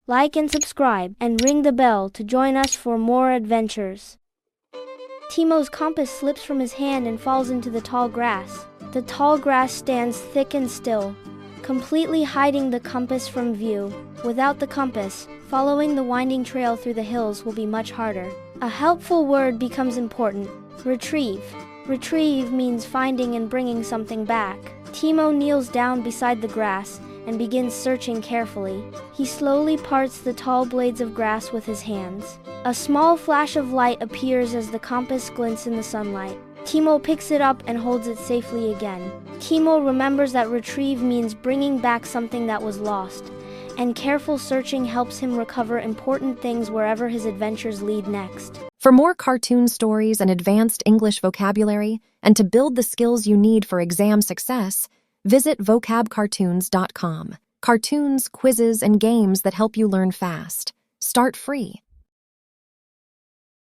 Like and subscribe, and ring the bell to join us for more adventures. Timo's compass slips from his hand and falls into the tall grass. The tall grass stands thick and still, completely hiding the compass from view. Without the compass, following the winding trail through the hills will be much harder. A helpful word becomes important: retrieve. Retrieve means finding and bringing something back. Timo kneels down beside the grass and begins searching carefully. He slowly parts the tall blades of grass with his hands. A small flash of light appears as the compass glints in the sunlight. Timo picks it up and holds it safely again. Timo remembers that retrieve means bringing back something that was lost, and careful searching helps him recover important things wherever his adventures lead next. For more cartoon stories and advanced English vocabulary, and to build the skills you need for exam success, visit vocabcartoons.com. Cartoons, quizzes, and games that help you learn fast. Start free.